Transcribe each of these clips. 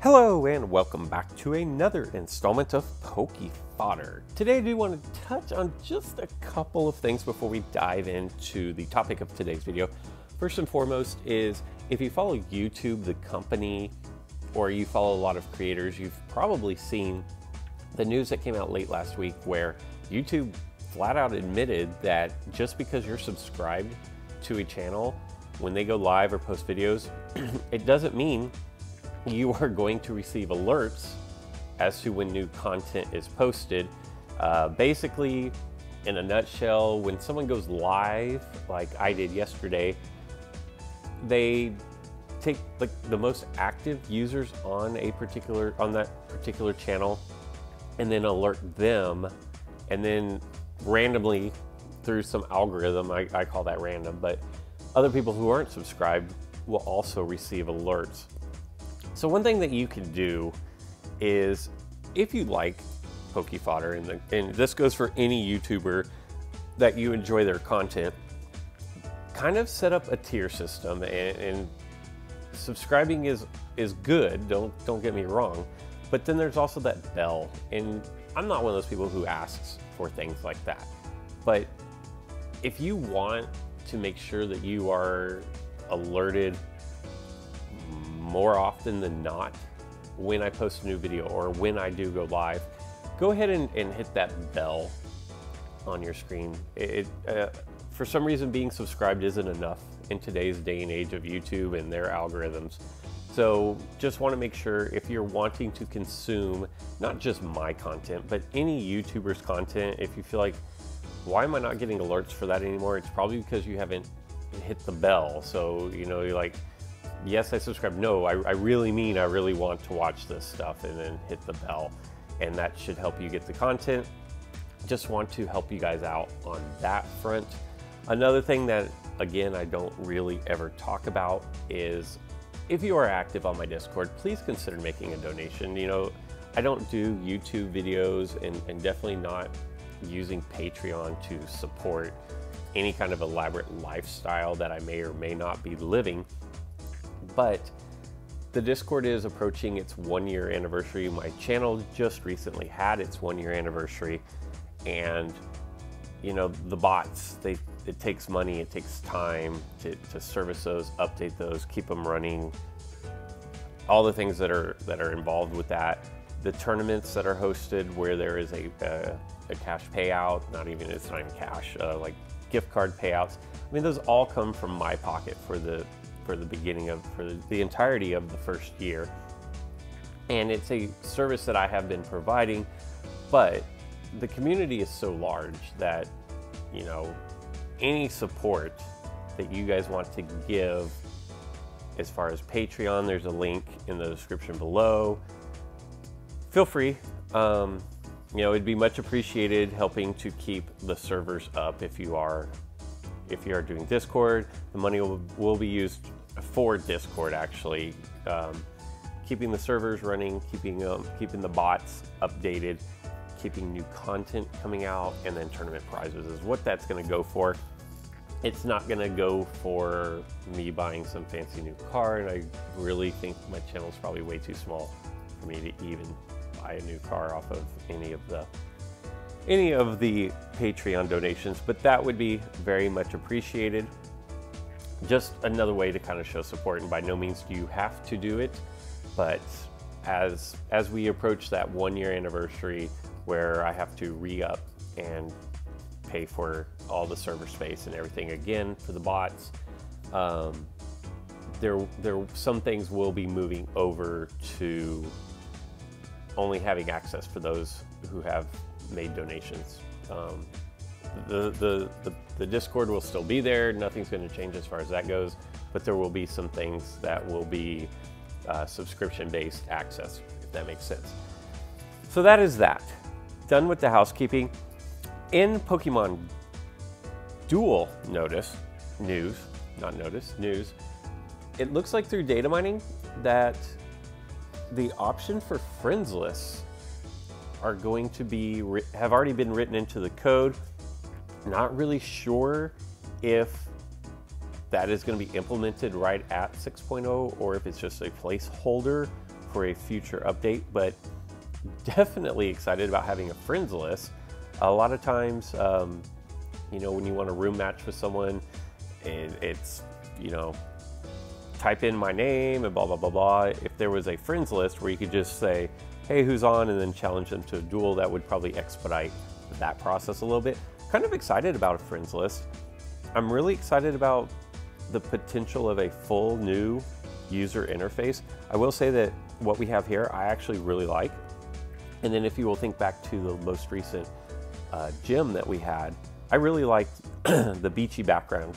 Hello and welcome back to another installment of Poke Fodder. Today I do want to touch on just a couple of things before we dive into the topic of today's video. First and foremost is if you follow YouTube, the company, or you follow a lot of creators, you've probably seen the news that came out late last week where YouTube flat out admitted that just because you're subscribed to a channel, when they go live or post videos, it doesn't mean you are going to receive alerts as to when new content is posted. Basically, in a nutshell, when someone goes live, like I did yesterday, they take the most active users on that particular channel and then alert them, and then randomly through some algorithm, I call that random, but other people who aren't subscribed will also receive alerts. So one thing that you can do is, if you like Poke Fodder, and this goes for any YouTuber that you enjoy their content, kind of set up a tier system, and subscribing is good, don't get me wrong, but then there's also that bell, and I'm not one of those people who asks for things like that. But if you want to make sure that you are alerted more often than not when I post a new video or when I do go live, go ahead and hit that bell on your screen. For some reason, being subscribed isn't enough in today's day and age of YouTube and their algorithms. So just want to make sure, if you're wanting to consume not just my content, but any YouTuber's content, if you feel like, why am I not getting alerts for that anymore? It's probably because you haven't hit the bell. So, you know, you're like, yes, I subscribe. No, I really mean I really want to watch this stuff, and then hit the bell. And that should help you get the content. Just want to help you guys out on that front. Another thing that, again, I don't really ever talk about is, if you are active on my Discord, please consider making a donation. You know, I don't do YouTube videos and definitely not using Patreon to support any kind of elaborate lifestyle that I may or may not be living. But the Discord is approaching its 1-year anniversary. My channel just recently had its 1-year anniversary, and you know, the bots, it takes money, it takes time to service those, update those, keep them running, all the things that are involved with that. The tournaments that are hosted where there is a cash payout, it's not even cash, like gift card payouts. I mean, those all come from my pocket for the beginning of, for the entirety of the first year. And it's a service that I have been providing, but the community is so large that, you know, any support that you guys want to give as far as Patreon, there's a link in the description below. Feel free. You know, it'd be much appreciated helping to keep the servers up. If you are doing Discord, the money will be used for Discord, actually. Keeping the servers running, keeping the bots updated, keeping new content coming out, and then tournament prizes is what that's going to go for. It's not going to go for me buying some fancy new car, and I really think my channel is probably way too small for me to even buy a new car off of any of the Patreon donations, but that would be very much appreciated. Just another way to kind of show support, and by no means do you have to do it, but as we approach that 1-year anniversary where I have to re-up and pay for all the server space and everything again for the bots, some things will be moving over to only having access for those who have made donations. The Discord will still be there. Nothing's going to change as far as that goes, but there will be some things that will be subscription-based access, if that makes sense. So that is that. Done with the housekeeping. In Pokemon Duel news, it looks like through data mining that the option for friends lists are going to have already been written into the code. Not really sure if that is going to be implemented right at 6.0 or if it's just a placeholder for a future update, but definitely excited about having a friends list. A lot of times, you know, when you want a room match with someone, it's, you know, type in my name and blah, blah, blah, blah. If there was a friends list where you could just say, hey, who's on, and then challenge them to a duel, that would probably expedite that process a little bit. Kind of excited about a friends list. I'm really excited about the potential of a full new user interface. I will say that what we have here, I actually really like. And then if you will think back to the most recent gym that we had, I really liked the beachy background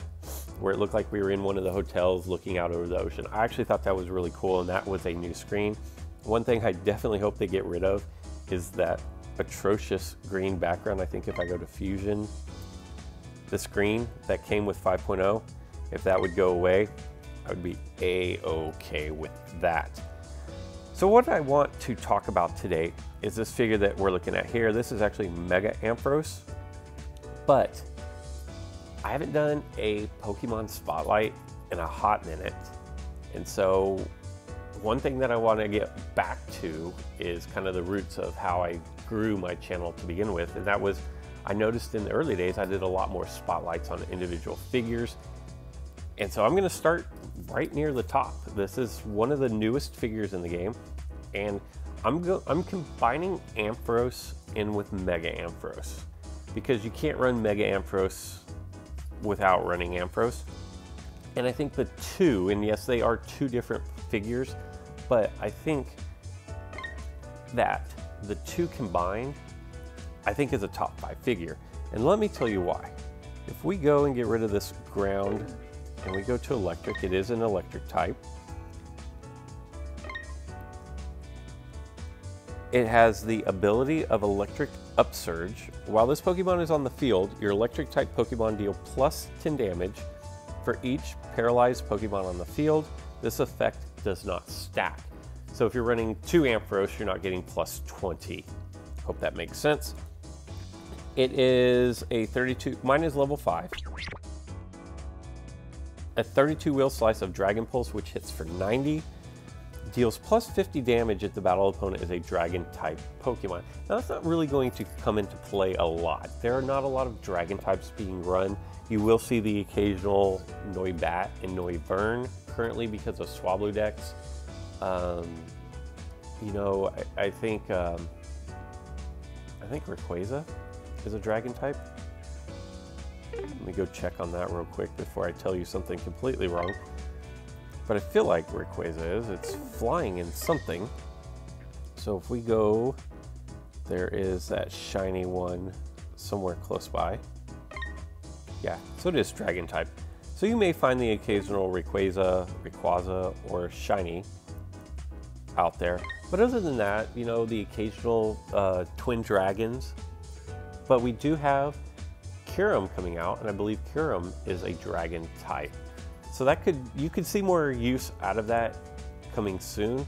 where it looked like we were in one of the hotels looking out over the ocean. I actually thought that was really cool, and that was a new screen. One thing I definitely hope they get rid of is that atrocious green background. I think if I go to Fusion, the screen that came with 5.0, if that would go away, I would be a-okay with that. So what I want to talk about today is this figure that we're looking at here. This is actually Mega Ampharos, but I haven't done a Pokemon Spotlight in a hot minute. And so one thing that I want to get back to is kind of the roots of how I grew my channel to begin with. And that was, I noticed in the early days, I did a lot more spotlights on individual figures. And so I'm going to start right near the top. This is one of the newest figures in the game. And I'm combining Ampharos in with Mega Ampharos, because you can't run Mega Ampharos without running Ampharos. And I think the two, and yes, they are two different figures, but I think that the two combined, I think is a top 5 figure. And let me tell you why. If we go and get rid of this ground and we go to electric, it is an electric type. It has the ability of electric upsurge. While this Pokemon is on the field, your electric type Pokemon deal plus 10 damage for each paralyzed Pokemon on the field. This effect does not stack. So if you're running 2 Ampharos, you're not getting plus 20. Hope that makes sense. It is a 32, mine is level 5. A 32 wheel slice of Dragon Pulse, which hits for 90. Deals plus 50 damage if the battle opponent is a dragon type Pokemon. Now that's not really going to come into play a lot. There are not a lot of dragon types being run. You will see the occasional Noibat and Noivern currently because of Swablu decks. You know, I think Rayquaza is a dragon type. Let me go check on that real quick before I tell you something completely wrong. But I feel like Rayquaza is. It's flying in something. So if we go, there is that shiny one somewhere close by. Yeah, so it is dragon type. So you may find the occasional Rayquaza, or shiny out there. But other than that, you know, the occasional twin dragons. But we do have Kyurem coming out, and I believe Kyurem is a dragon type. So that you could see more use out of that coming soon.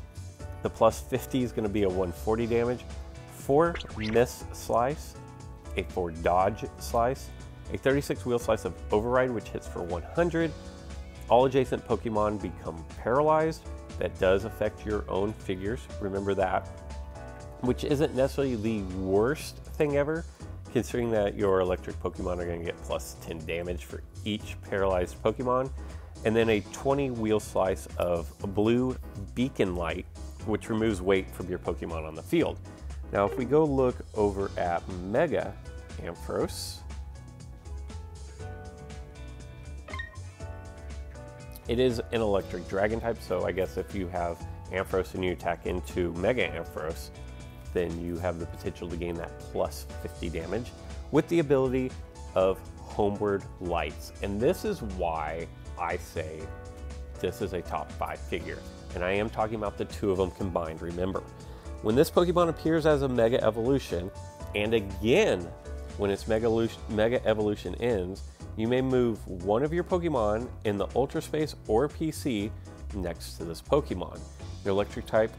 The plus 50 is going to be a 140 damage, 4 miss slice, a 4 dodge slice, a 36 wheel slice of override, which hits for 100. All adjacent Pokemon become paralyzed. That does affect your own figures. Remember that, which isn't necessarily the worst thing ever, considering that your electric Pokemon are going to get plus 10 damage for each paralyzed Pokemon. And then a 20 wheel slice of blue beacon light, which removes weight from your Pokemon on the field. Now, if we go look over at Mega Ampharos, it is an electric dragon type, so I guess if you have Ampharos and you attack into Mega Ampharos, then you have the potential to gain that plus 50 damage with the ability of Homeward Lights. And this is why I say this is a top 5 figure. And I am talking about the two of them combined. Remember, when this Pokemon appears as a Mega Evolution, and again, when its Mega Evolution ends, you may move one of your Pokemon in the Ultra Space or PC next to this Pokemon. Your electric type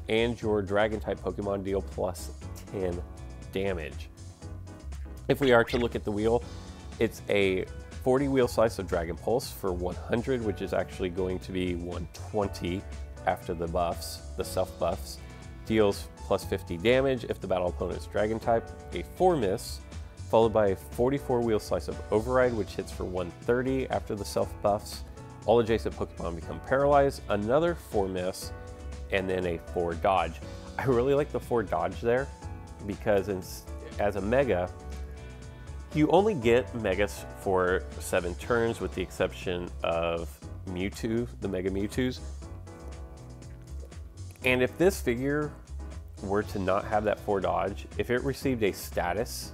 and your dragon type Pokemon deal plus 10 damage. If we are to look at the wheel, it's a 40 wheel slice of Dragon Pulse for 100, which is actually going to be 120 after the buffs, the self buffs, deals plus 50 damage if the battle opponent's dragon type, a 4 miss, followed by a 44 wheel slice of override, which hits for 130 after the self buffs. All adjacent Pokemon become paralyzed, another 4 miss, and then a 4 dodge. I really like the 4 dodge there because as a Mega, you only get Megas for 7 turns with the exception of Mewtwo, the Mega Mewtwo's. And if this figure were to not have that 4 dodge, if it received a status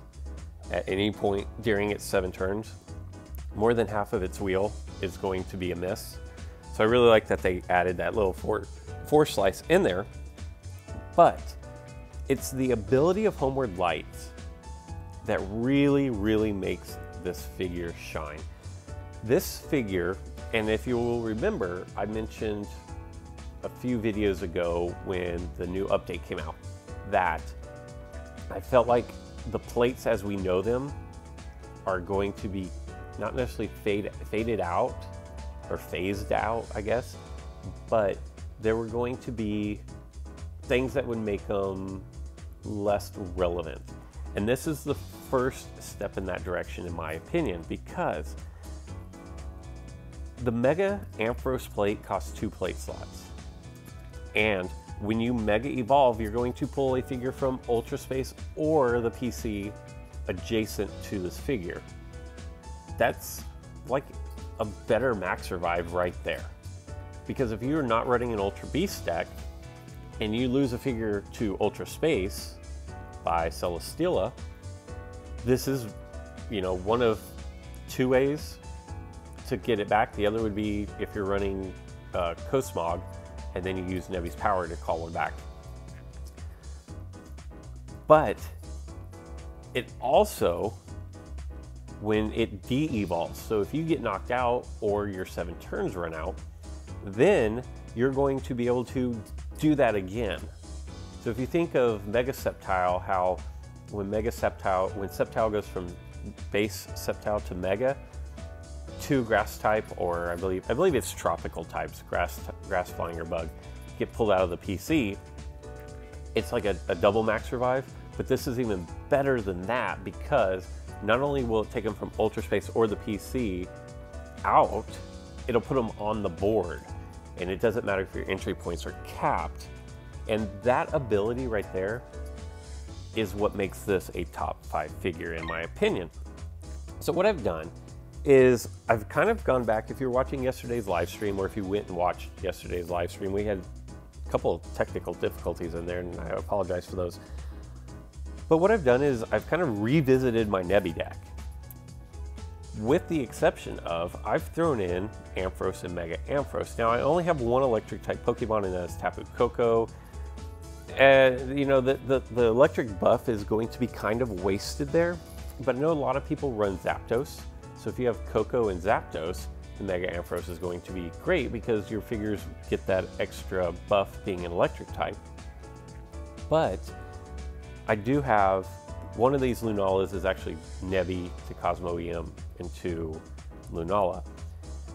at any point during its 7 turns, more than half of its wheel is going to be a miss. So I really like that they added that little 4 slice in there. But it's the ability of Homeward Lights that really, really makes this figure shine. This figure, and if you will remember, I mentioned a few videos ago when the new update came out that I felt like the plates as we know them are going to be not necessarily faded out or phased out, I guess, but there were going to be things that would make them less relevant. And this is the first step in that direction, in my opinion, because the Mega Ampharos plate costs 2 plate slots. And when you Mega Evolve, you're going to pull a figure from Ultra Space or the PC adjacent to this figure. That's like a better Max Survive right there. Because if you're not running an Ultra Beast deck and you lose a figure to Ultra Space by Celesteela, this is, you know, one of 2 ways to get it back. The other would be if you're running Cosmog, and then you use Nebi's power to call one back. But it also, when it de-evolves, so if you get knocked out or your 7 turns run out, then you're going to be able to do that again. So if you think of Mega Sceptile, how when Sceptile goes from base Sceptile to Mega, 2 grass type, or I believe it's tropical types, grass, flying, or bug, get pulled out of the PC, it's like a double Max Revive, but this is even better than that because not only will it take them from Ultra Space or the PC out, it'll put them on the board. And it doesn't matter if your entry points are capped. And that ability right there is what makes this a top 5 figure in my opinion. So what I've done is I've kind of gone back, if you're watching yesterday's live stream or if you went and watched yesterday's live stream, we had a couple of technical difficulties in there and I apologize for those. But what I've done is I've kind of revisited my Nebi deck. With the exception of, I've thrown in Ampharos and Mega Ampharos. Now I only have 1 electric type Pokemon and that is Tapu Koko. And you know, the electric buff is going to be kind of wasted there, but I know a lot of people run Zapdos. So if you have Koko and Zapdos, the Mega Ampharos is going to be great because your figures get that extra buff being an electric type. But I do have one of these Lunalas is actually Nebi to Cosmo EM into Lunala.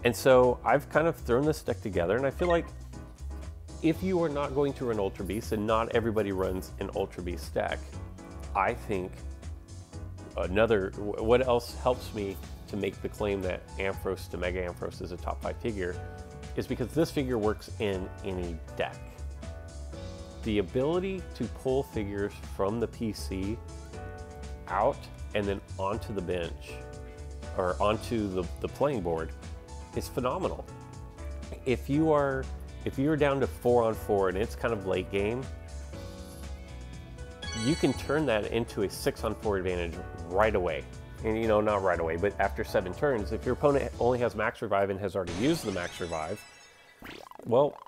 And so I've kind of thrown this deck together and I feel like if you are not going to run Ultra Beast, and not everybody runs an Ultra Beast deck, I think what else helps me to make the claim that Ampharos to Mega Ampharos is a top 5 figure is because this figure works in any deck. The ability to pull figures from the PC out and then onto the bench or onto the playing board is phenomenal. If you're down to 4-on-4 and it's kind of late game, you can turn that into a 6-on-4 advantage right away. And you know, not right away, but after 7 turns, if your opponent only has Max Revive and has already used the Max Revive, well,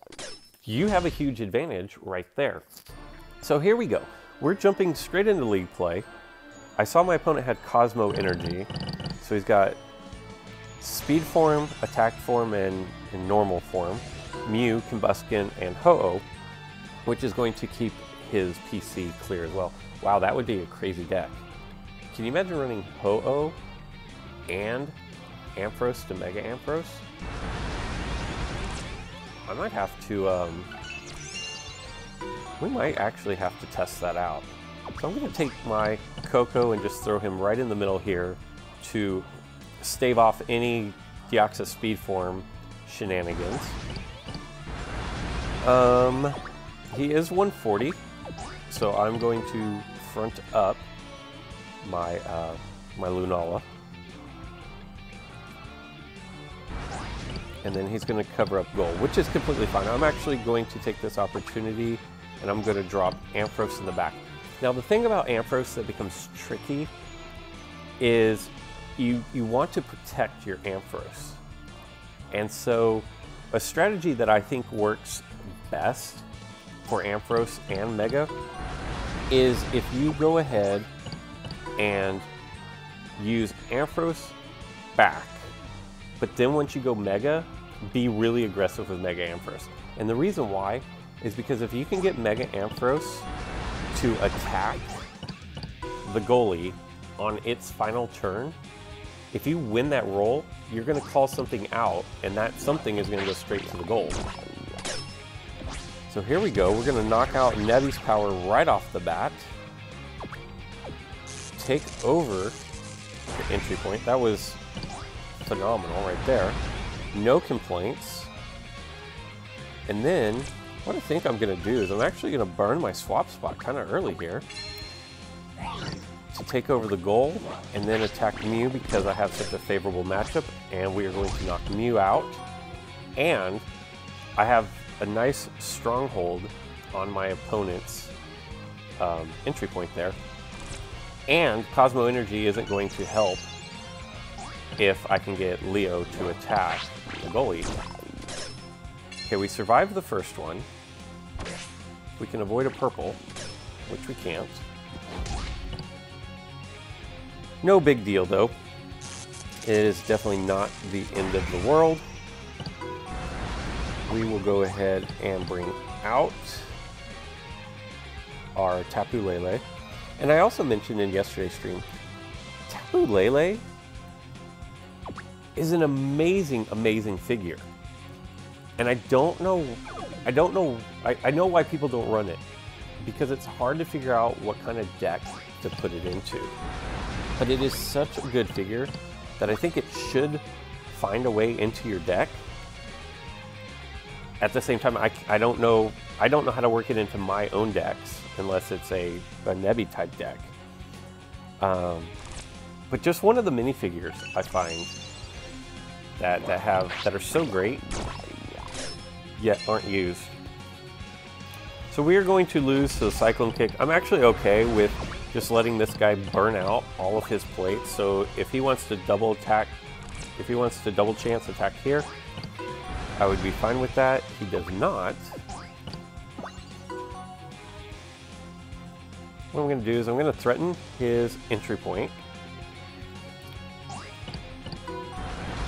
you have a huge advantage right there. So here we go. We're jumping straight into league play. I saw my opponent had Cosmo Energy, so he's got Speed Form, Attack Form, and Normal Form, Mew, Combuskin, and Ho-Oh, which is going to keep his PC clear as well. Wow, that would be a crazy deck. Can you imagine running Ho-Oh and Ampharos to Mega Ampharos? I might have to, we might actually have to test that out. So I'm going to take my Coco and just throw him right in the middle here to stave off any Deoxys Speed Form shenanigans. He is 140, so I'm going to front up my my Lunala. And then he's going to cover up gold, which is completely fine. I'm actually going to take this opportunity and I'm going to drop Ampharos in the back. Now the thing about Ampharos that becomes tricky is you want to protect your Ampharos. And so a strategy that I think works best for Ampharos and Mega is if you go ahead and use Ampharos back, but then once you go Mega, be really aggressive with Mega Ampharos. And the reason why is because if you can get Mega Ampharos to attack the goalie on its final turn, if you win that roll, you're going to call something out, and that something is going to go straight to the goal. So here we go. We're going to knock out Nebi's power right off the bat. Take over the entry point. That was phenomenal right there. No complaints. And then what I think I'm going to do is I'm actually going to burn my swap spot kind of early here to take over the goal and then attack Mew because I have such a favorable matchup, and we are going to knock Mew out. And I have a nice stronghold on my opponent's entry point there. And Cosmo Energy isn't going to help if I can get Leo to attack the goalie. Okay, we survived the first one. We can avoid a purple, which we can't. No big deal though. It is definitely not the end of the world. We will go ahead and bring out our Tapu Lele. And I also mentioned in yesterday's stream, Tapu Lele is an amazing, amazing figure. And I know why people don't run it, because it's hard to figure out what kind of deck to put it into. But it is such a good figure that I think it should find a way into your deck. At the same time, I don't know how to work it into my own decks unless it's a Nebi type deck. But just one of the minifigures I find that are so great yet aren't used. So we are going to lose to the Cyclone Kick. I'm actually okay with just letting this guy burn out all of his plates. So if he wants to double attack, if he wants to double chance attack here, I would be fine with that. He does not. What I'm going to do is I'm going to threaten his entry point.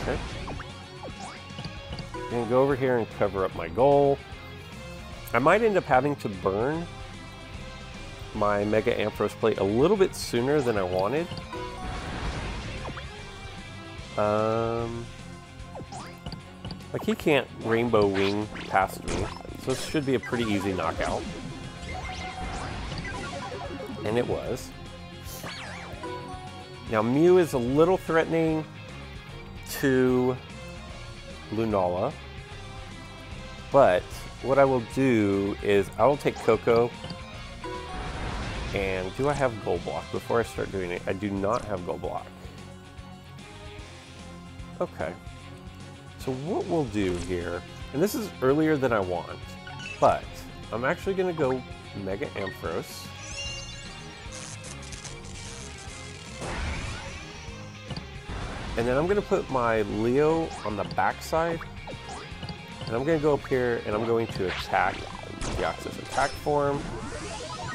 Okay. I'm going to go over here and cover up my goal. I might end up having to burn my Mega Ampharos plate a little bit sooner than I wanted. Like he can't Rainbow Wing past me, so this should be a pretty easy knockout. And it was. Now Mew is a little threatening to Lunala, but what I will do is I will take Coco. And do I have Gold Block before I start doing it? I do not have Gold Block. Okay. So what we'll do here, and this is earlier than I want, but I'm actually going to go Mega Ampharos. And then I'm going to put my Leo on the backside. And I'm going to go up here and I'm going to attack the Deoxys attack form.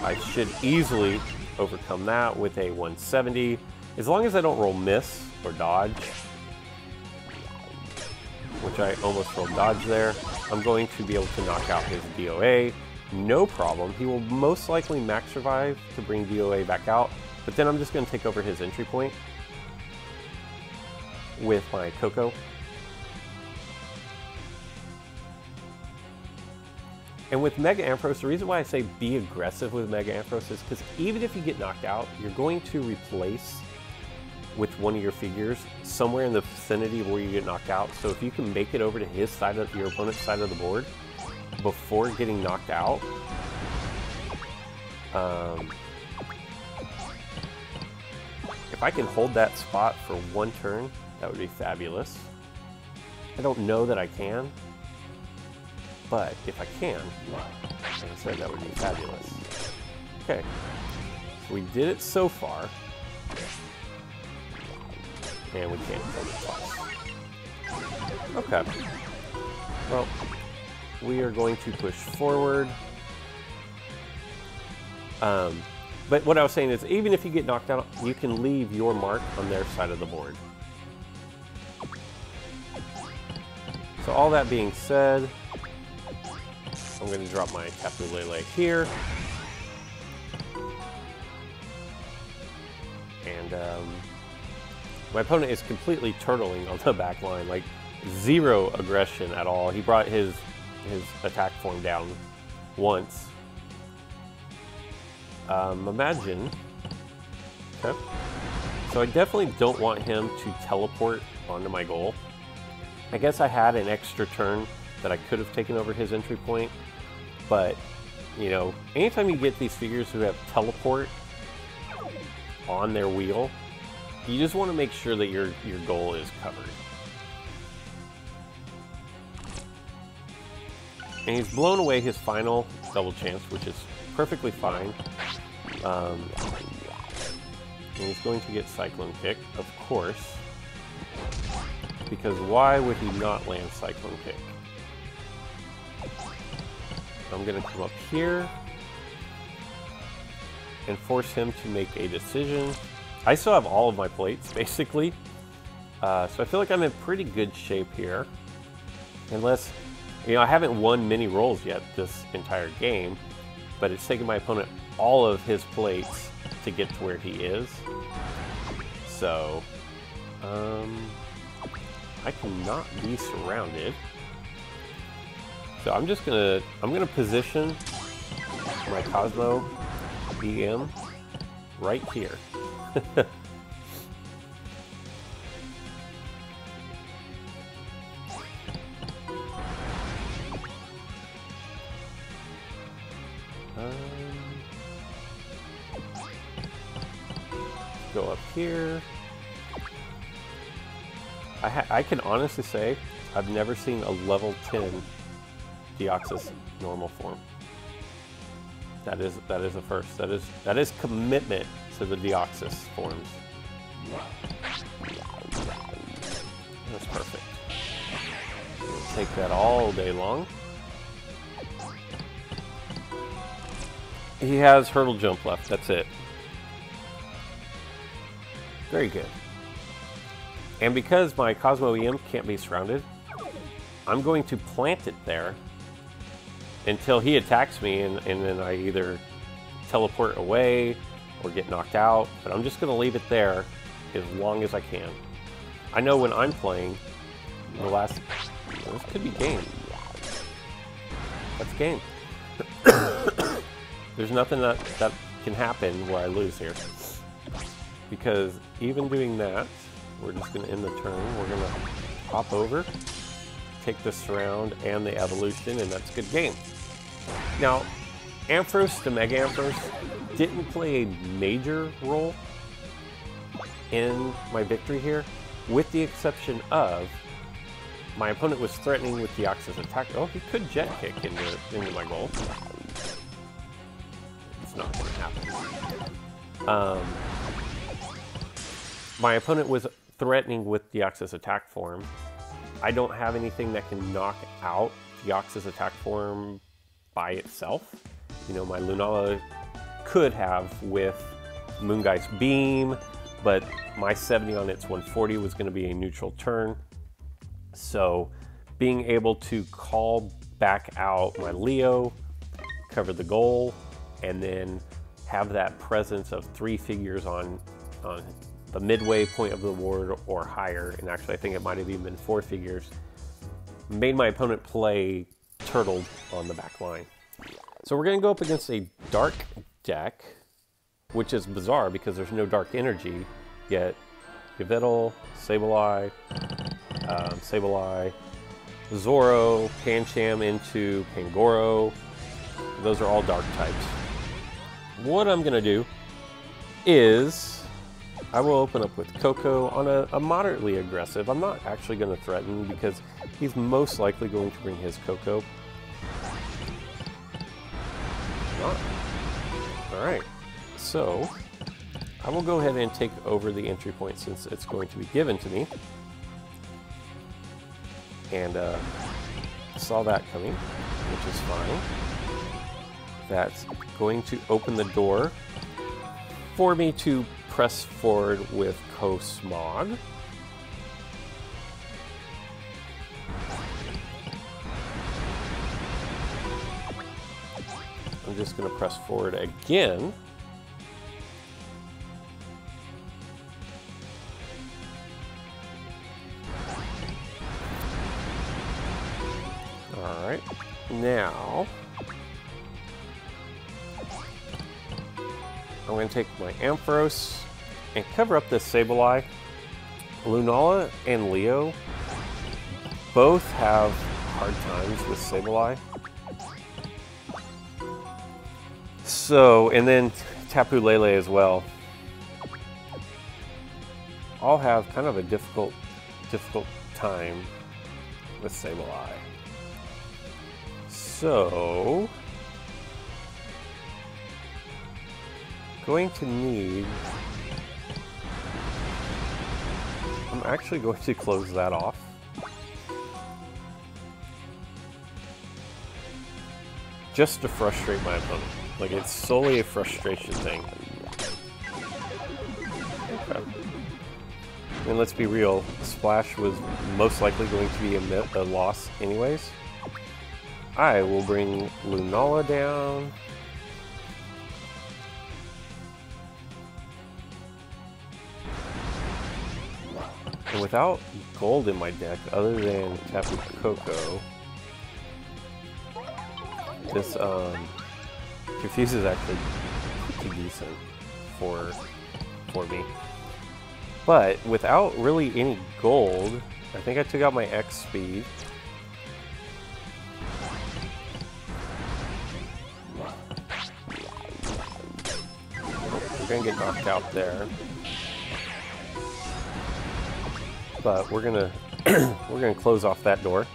I should easily overcome that with a 170. As long as I don't roll miss or dodge, which I almost rolled dodge there, I'm going to be able to knock out his DOA. No problem. He will most likely max survive to bring DOA back out, but then I'm just going to take over his entry point with my Coco. And with Mega Ampharos, the reason why I say be aggressive with Mega Ampharos is because even if you get knocked out, you're going to replace with one of your figures somewhere in the vicinity of where you get knocked out. So if you can make it over to his side of your opponent's side of the board before getting knocked out, if I can hold that spot for one turn, that would be fabulous. I don't know that I can, but if I can, like I said, that would be fabulous. Okay, so we did it so far, and we can't hold it twice. Okay, well, we are going to push forward. But what I was saying is, even if you get knocked out, you can leave your mark on their side of the board. So all that being said, I'm going to drop my Tapu Lele here. And my opponent is completely turtling on the back line, like zero aggression at all. He brought his attack form down once. Imagine. Okay. So I definitely don't want him to teleport onto my goal. I guess I had an extra turn that I could have taken over his entry point, but you know, anytime you get these figures who have teleport on their wheel, you just want to make sure that your goal is covered. And he's blown away his final double chance, which is perfectly fine. And he's going to get Cyclone Kick, of course. Because why would he not land Cyclone Kick? I'm going to come up here and force him to make a decision. I still have all of my plates, basically. So I feel like I'm in pretty good shape here. Unless, you know, I haven't won many rolls yet this entire game, but it's taken my opponent all of his plates to get to where he is. So, I cannot be surrounded. So I'm gonna position my Cosmo BM right here. Go up here. I can honestly say I've never seen a level 10 Deoxys normal form. That is a first. That is commitment to the Deoxys forms. That's perfect. We'll take that all day long. He has hurdle jump left. That's it. Very good. And because my Cosmo EM can't be surrounded, I'm going to plant it there until he attacks me, and then I either teleport away or get knocked out. But I'm just going to leave it there as long as I can. I know when I'm playing, this could be game. That's game. There's nothing that can happen where I lose here. Because even doing that, we're just going to end the turn. We're going to hop over, take the surround and the evolution, and that's a good game. Now, Ampharos to Mega Ampharos didn't play a major role in my victory here, with the exception of my opponent was threatening with Deoxys attack. Oh, he could jet kick into my goal. It's not going to happen. My opponent was threatening with Deoxys attack form. I don't have anything that can knock out Deoxys attack form by itself. You know, my Lunala could have with Moongeist Beam, but my 70 on its 140 was going to be a neutral turn. So being able to call back out my Leo, cover the goal, and then have that presence of 3 figures on the midway point of the board or higher, and actually I think it might have even been 4 figures, made my opponent play turtled on the back line. So we're going to go up against a dark deck, which is bizarre because there's no dark energy, yet Yveltal, Sableye, Zoro, Pancham into Pangoro. Those are all dark types. What I'm going to do is I will open up with Coco on a moderately aggressive. I'm not actually going to threaten because he's most likely going to bring his Coco. Alright, so I will go ahead and take over the entry point since it's going to be given to me. And saw that coming, which is fine. That's going to open the door for me to press forward with Cosmog. I'm just going to press forward again. All right, now I'm going to take my Ampharos and cover up this Sableye. Lunala and Leo both have hard times with Sableye. So, and then Tapu Lele as well. All have kind of a difficult time with Sableye. So, going to need, I'm actually going to close that off. Just to frustrate my opponent. Like, it's solely a frustration thing. Okay. And let's be real, Splash was most likely going to be a loss anyways. I will bring Lunala down. And without gold in my deck, other than Tapu Koko, this Confuse is actually pretty decent for me. But without really any gold, I think I took out my X speed. We're gonna get knocked out there. But we're gonna close off that door.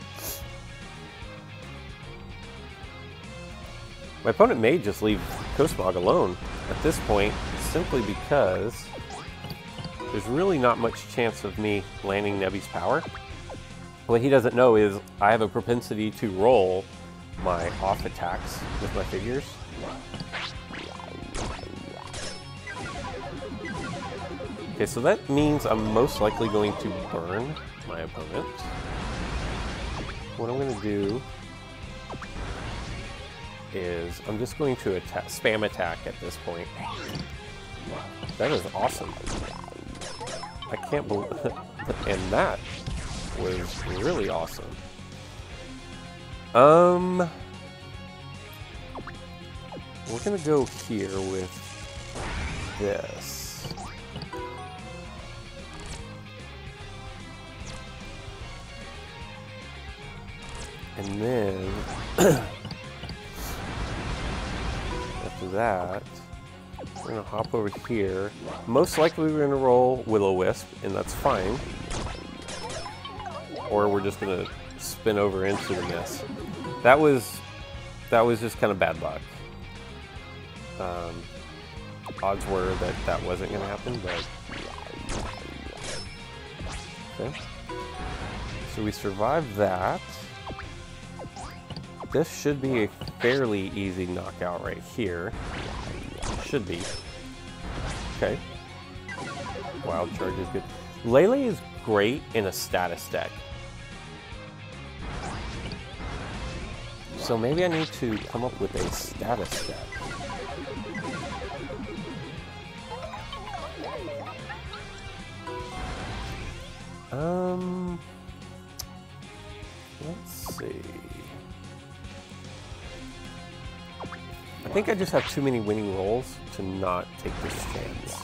My opponent may just leave Cosmog alone at this point, simply because there's really not much chance of me landing Nebby's power. What he doesn't know is I have a propensity to roll my off attacks with my figures. Okay, so that means I'm most likely going to burn my opponent. What I'm going to do is I'm just going to spam attack at this point. That is awesome. I can't believe and that was really awesome. We're gonna go here with this. And then after that, we're gonna hop over here. Most likely we're gonna roll Will-O-Wisp, and that's fine. Or we're just gonna spin over into the mess. That was just kind of bad luck. Odds were that that wasn't gonna happen, but okay. So we survived that. This should be a fairly easy knockout right here. Should be. Okay. Wild Charge is good. Lele is great in a status deck. So maybe I need to come up with a status deck. Let's see. I think I just have too many winning rolls to not take this chance.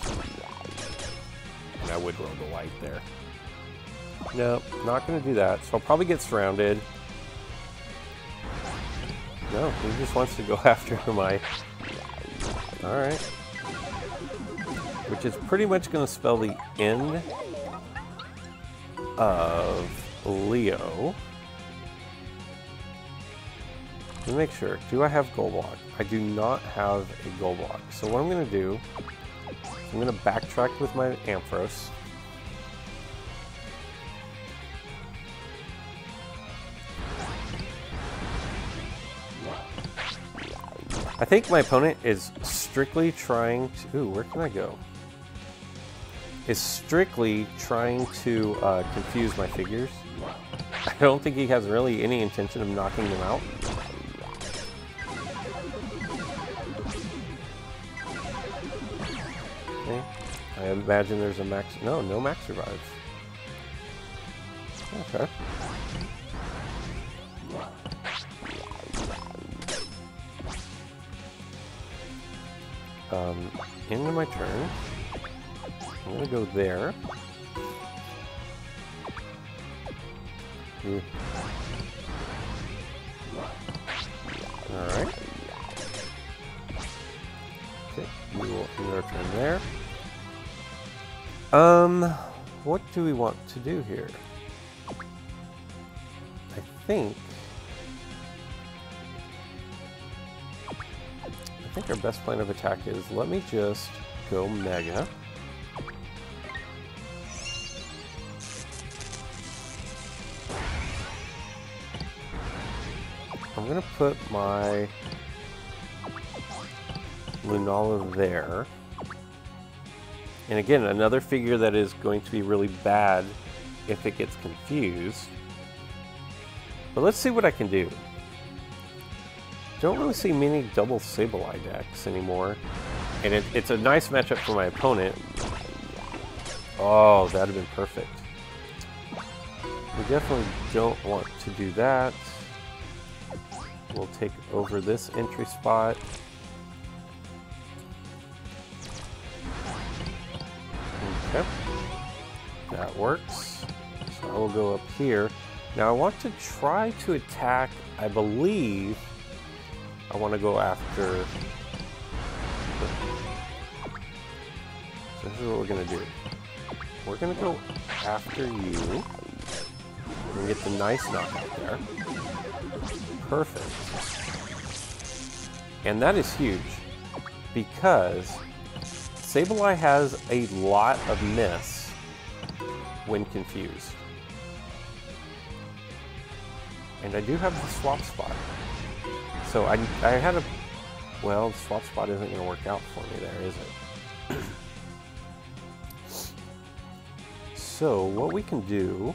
And I would roll the white there. No, not going to do that. So I'll probably get surrounded. No, he just wants to go after my... Alright. Which is pretty much going to spell the end of Leo. Let me make sure. Do I have gold block? I do not have a gold block. So what I'm going to do, I'm going to backtrack with my Ampharos. I think my opponent is strictly trying to... Ooh, where can I go? Is strictly trying to confuse my figures. I don't think he has really any intention of knocking them out. Okay. I imagine there's a max... No, no max survives. Okay. Into my turn. I'm gonna go there. Alright. Okay, we will end our turn there. What do we want to do here? I think our best plan of attack is, let me just go Mega. I'm going to put my Lunala there. And again, another figure that is going to be really bad if it gets confused. But let's see what I can do. Don't really see many double Sableye decks anymore. And it's a nice matchup for my opponent. Oh, that'd have been perfect. We definitely don't want to do that. We'll take over this entry spot. Okay. That works. So I will go up here. Now I want to try to attack, I believe, I want to go after... So this is what we're going to do. We're going to go after you. And get the nice knockout there. Perfect. And that is huge. Because Sableye has a lot of miss when confused. And I do have the swap spot. So I had a... Well, the swap spot isn't going to work out for me there, is it? So what we can do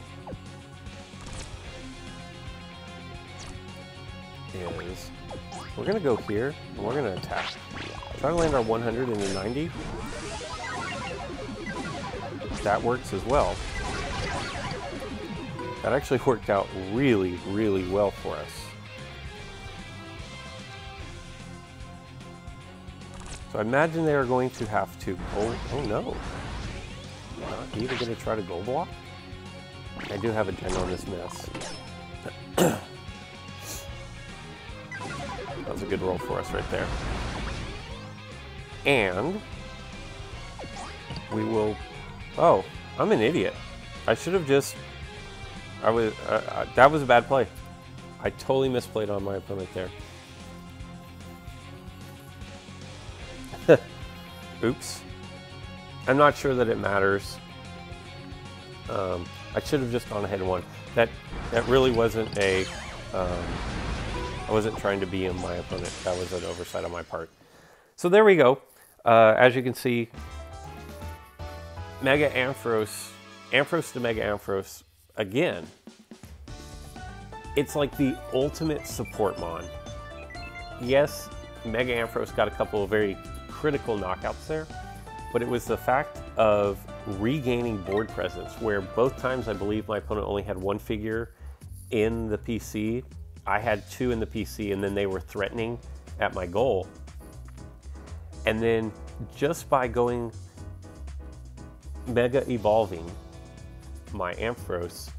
is we're going to go here and we're going to attack. Try to land our 100 and a 90. That works as well. That actually worked out really, really well for us. So I imagine they are going to have to gold... Oh no. Not even going to try to gold block? I do have a ginormous miss. That was a good roll for us right there. And we will... Oh, I'm an idiot. I should have just... that was a bad play. I totally misplayed on my opponent there. Oops. I'm not sure that it matters. I should have just gone ahead and won. That really wasn't a... I wasn't trying to be in my opponent. That was an oversight on my part. So there we go. As you can see, Mega Ampharos, Ampharos to Mega Ampharos, again, it's like the ultimate support mon. Yes, Mega Ampharos got a couple of very critical knockouts there, but it was the fact of regaining board presence, where both times I believe my opponent only had one figure in the PC. I had two in the PC, and then they were threatening at my goal. And then just by going Mega Evolving my Ampharos,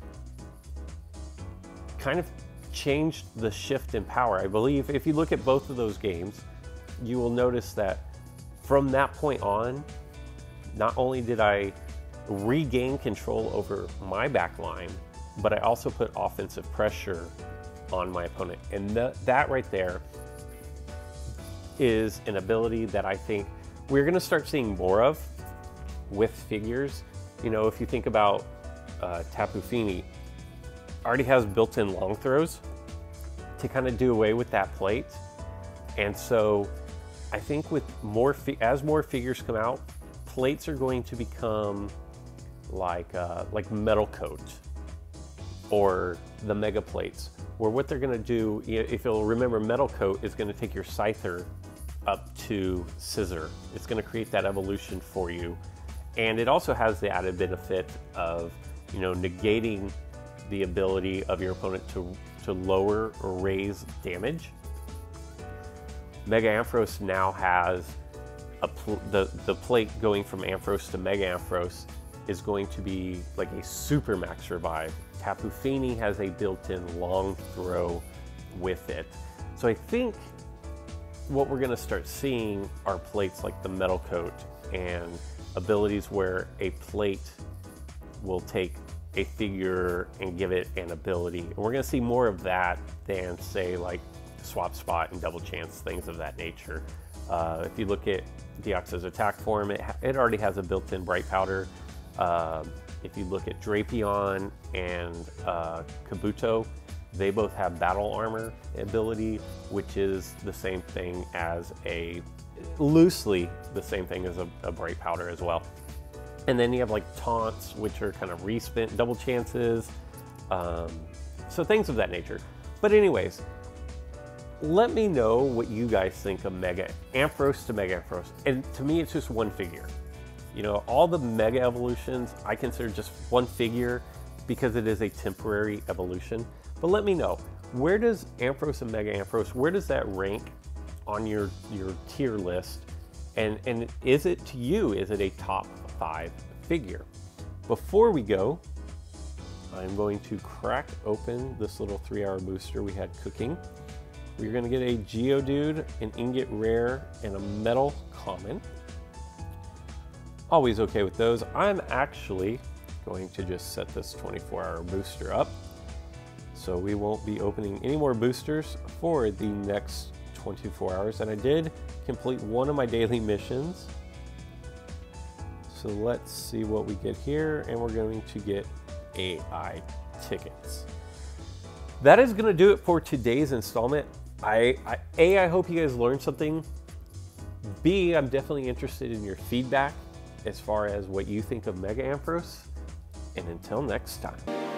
kind of changed the shift in power. I believe if you look at both of those games, you will notice that from that point on, not only did I regain control over my back line, but I also put offensive pressure on my opponent. And that right there is an ability that I think we're going to start seeing more of with figures. You know, if you think about Tapu Fini, already has built-in long throws to kind of do away with that plate. And so I think with as more figures come out, plates are going to become like Metal Coat or the Mega Plates, where what they're going to do, if you'll remember, Metal Coat is going to take your Scyther up to Scissor. It's going to create that evolution for you. And it also has the added benefit of, you know, negating the ability of your opponent to lower or raise damage. Mega Ampharos now has the plate going from Ampharos to Mega Ampharos is going to be like a super max revive. Tapu Fini has a built-in long throw with it. So I think what we're going to start seeing are plates like the Metal Coat and abilities where a plate will take a figure and give it an ability. And we're going to see more of that than, say, like Swap Spot and Double Chance, things of that nature. If you look at Deoxys attack form, it already has a built-in Bright Powder. If you look at Drapion and Kabuto, they both have Battle Armor ability, which is the same thing as loosely the same thing as a Bright Powder as well. And then you have like Taunts, which are kind of respent Double Chances, so things of that nature. But anyways, let me know what you guys think of Mega Ampharos to Mega Ampharos. And to me, it's just one figure. You know, all the Mega Evolutions, I consider just one figure because it is a temporary evolution. But let me know, where does Ampharos and Mega Ampharos, where does that rank on your tier list? And is it, to you, is it a top 5 figure? Before we go, I'm going to crack open this little 3-hour booster we had cooking. We're going to get a Geodude, an Ingot Rare, and a Metal Common. Always okay with those. I'm actually going to just set this 24-hour booster up, so we won't be opening any more boosters for the next 24 hours. And I did complete one of my daily missions. So let's see what we get here, and we're going to get AI tickets. That is going to do it for today's installment. I hope you guys learned something. B, I'm definitely interested in your feedback as far as what you think of Mega Ampharos. And until next time.